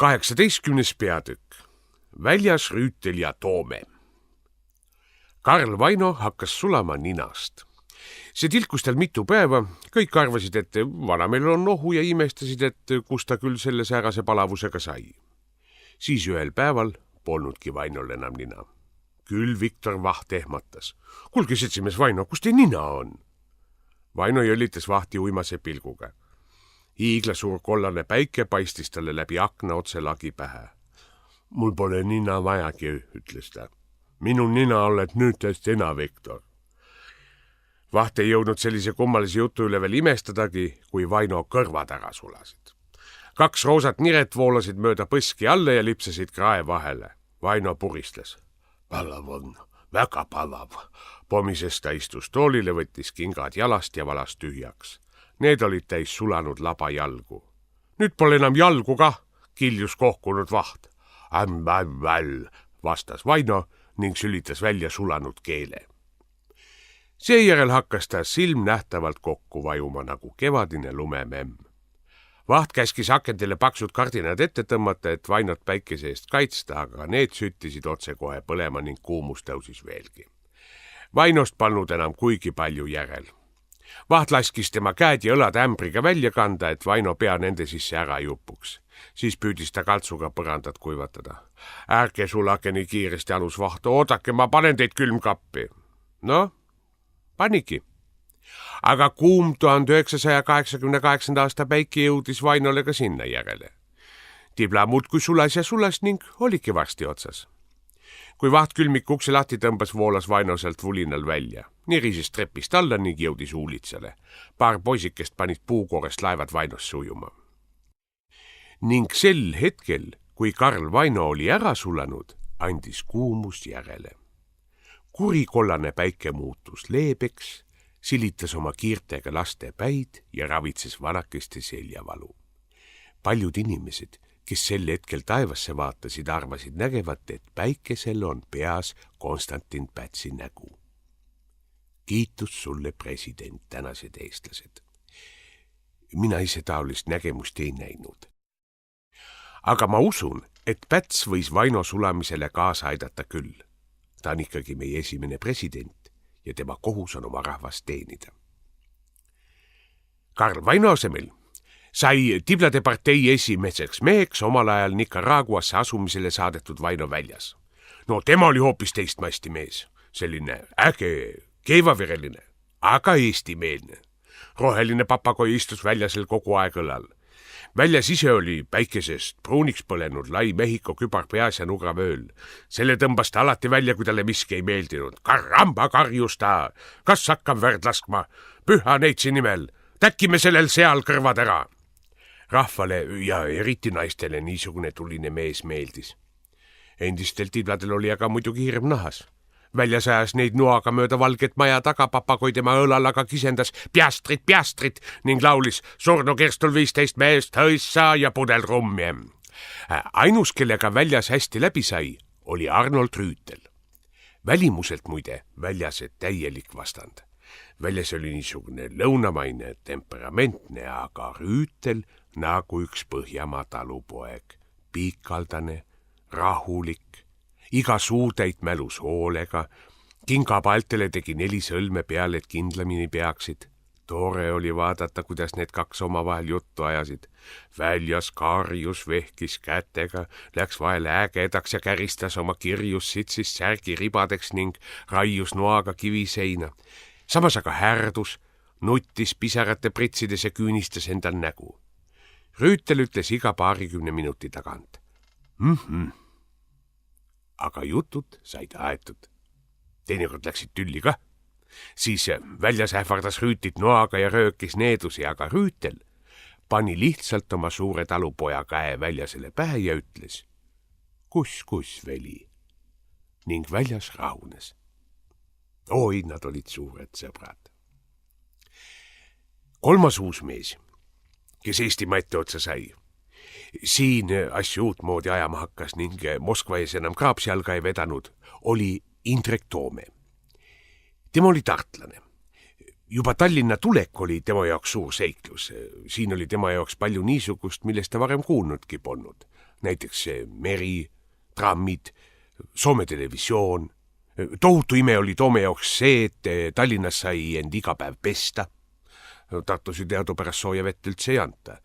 18. peatükk. Väljas Rüütel ja Toome. Karl Vaino hakkas sulama ninast. See tilkus tal mitu päeva, kõik arvasid, et vanamehel on nohu ja imestasid, et kus ta küll selle säärase palavusega sai. Siis ühel päeval polnudki Vainol enam nina. Küll Viktor Vaht ehmatas. Kuulge, seltsimees Vaino, kus teie nina on? Vaino jõllitas Vahti uimase pilguga. Hiigla suur kollane päike paistis talle läbi akna otse lagi pähe. Mul pole nina vajagi, ütles ta. Minu nina oled nüüdest ena, Viktor. Vaht ei jõudnud sellise kummalise jutu üle veel imestadagi, kui Vaino kõrvad ära sulasid. 2 roosat niret voolasid mööda põski alla ja lipsasid krae vahele. Vaino puristas. Palav on, väga palav. Pomises ta istus toolile, võttis kingad jalast ja valas tühjaks. Need olid täis sulanud laba jalgu. Nüüd pole enam jalgu kah, kiljus kohkunud Vaht. Väll, vastas Vaino ning sülitas välja sulanud keele. Seejärel hakkas ta silmnähtavalt kokku vajuma nagu kevadine lumememm. Vaht käskis akendile paksud kardinad ette tõmmata, et Vainot päikese eest kaitsta, aga need süttisid otsekohe põlema ning kuumus tõusis veelgi. Vainost polnud enam kuigi palju järel. Vaht laskis tema käed ja õlad ämbriga välja kanda, et Vaino pea nende sisse ära jupuks. Siis püüdis ta kaltsuga põrandat kuivatada. Ärge sulake nii kiiresti, alus Vaht, oodake, ma panen teid külmkappi. No, panigi. Aga kuum 1988. aasta päike jõudis Vainole ka sinna järele. Tibla muudkui sulas ning oligi varsti otsas. Kui Vaht külmiku ukse lahti tõmbas, voolas Vaino sealt vulinal välja. Nirises trepist alla ning jõudis uulitsale. Paar poisikest panid puukoorest laevad Vainosse ujuma. Ning sel hetkel, kui Karl Vaino oli ära sulanud, andis kuumus järele. Kurikollane päike muutus leebeks, silitas oma kiirtega laste päid ja ravitses vanakeste seljavalu. Paljud inimesed, kes sel hetkel taevasse vaatasid, arvasid nägevat, et päikesel on peas Konstantin Pätsi nägu. Kiitus sulle, president, tänased eestlased. Mina ise taolist nägemust ei näinud. Aga ma usun, et Päts võis Vaino sulamisele kaasa aidata küll. Ta on ikkagi meie esimene president ja tema kohus on oma rahvast teenida. Karl Vaino asemel sai Tiblade partei esimeseks meheks omal ajal Nicaraguasse asumisele saadetud Vaino Väljas. No tema oli hoopis teistmasti mees, selline äge, keevavereline, aga eestimeelne. Roheline papagoi istus Väljasel kogu aeg õlal. Väljas ise oli päikesest pruuniks põlenud lai Mehhiko kübar peas ja nuga vööl. Selle tõmbas ta alati välja, kui talle miski ei meeldinud. Karamba, karjus ta, kas hakkab verd laskma? Püha neitsi nimel, täkkime sellel seal kõrvad ära. Rahvale ja eriti naistele niisugune tuline mees meeldis. Endistel tibladel oli aga muidugi hirm nahas. Väljas ajas neid noaga mööda valget maja taga, papagoi tema õlal aga kisendas piastrit ning laulis surnukirstul 15 meest, hõissa ja pudel rummi. Ainus, kellega Väljas hästi läbi sai, oli Arnold Rüütel. Välimuselt muide Väljase täielik vastand. Väljas oli niisugune lõunamaine, temperamentne, aga Rüütel nagu üks Põhjamaa talupoeg. Piikaldane, rahulik, iga suutäit mälus hoolega, kingapaeltele tegi 4 sõlme peale, et kindlamini peaksid. Tore oli vaadata, kuidas need 2 omavahel juttu ajasid. Väljas karjus, vehkis kätega, läks vahel ägedaks ja käristas oma kirjus, sitsis särgi ribadeks ning raius noaga kiviseina. Samas aga härdus, nuttis pisarate pritsides ja küünistas endal nägu. Rüütel ütles iga 20 minuti tagant. Aga jutud said aetud. Teinekord läksid tülli ka. Siis Väljas ähvardas Rüütit noaga ja röökis needusi, aga Rüütel pani lihtsalt oma suure talupoja käe Väljasele pähe ja ütles kus veli. Ning Väljas rahunes. Oi, nad olid suured sõbrad. 3. uus mees, kes Eestimaa etteotsa sai. Siin asju uutmoodi ajama hakkas ning Moskva ees enam kraapsjalga ei vedanud, oli Indrek Toome. Tema oli tartlane. Juba Tallinna tulek oli tema jaoks suur seiklus. Siin oli tema jaoks palju niisugust, millest ta varem kuulnudki polnud. näiteks meri, trammid, Soome televisioon. Tohutu ime oli Toome jaoks see, et Tallinnas sai end iga päev pesta. Tartus ju teadupärast sooja vett üldse ei anta.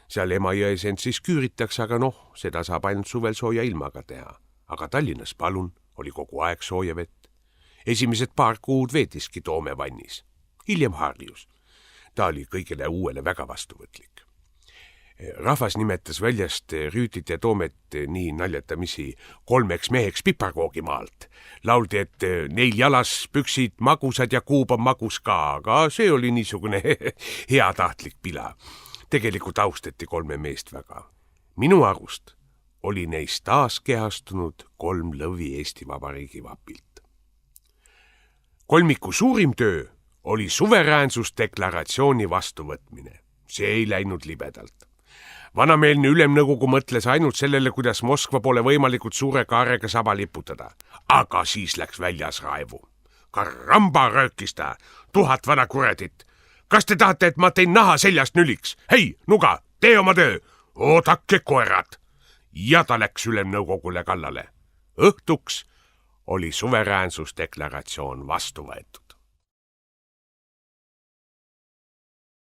Seal Emajões end siis küüritakse, aga seda saab ainult suvel sooja ilmaga teha. Aga Tallinnas palun oli kogu aeg sooja vett. Esimesed paar kuud veetiski Toome vannis. Hiljem harjus. Ta oli kõigele uuele väga vastuvõtlik. Rahvas nimetas väljast Rüütit ja Toomet nii naljatamisi 3 meheks piparkoogimaalt. Lauldi, et neil jalas püksid magusad ja kuub on magus ka, aga see oli niisugune heatahtlik pila. Tegelikult austati 3 meest väga. Minu arust oli neist taas kehastunud 3 lõvi Eesti Vabariigi vapilt. Kolmiku suurim töö oli suveräänsusdeklaratsiooni vastuvõtmine. See ei läinud libedalt. Vanameelne ülemnõukogu mõtles ainult sellele, kuidas Moskva pole võimalikult suure kaarega saba liputada. Aga siis läks väljas raevu. Karamba, röökis ta, 1000 vana kuredit. Kas te tahate, et ma tein naha seljast nüliks? Hei, nuga, tee oma töö. Oodake koerad. Ja ta läks ülemnõukogule kallale. Õhtuks oli suveräänsusdeklaratsioon vastu võetud.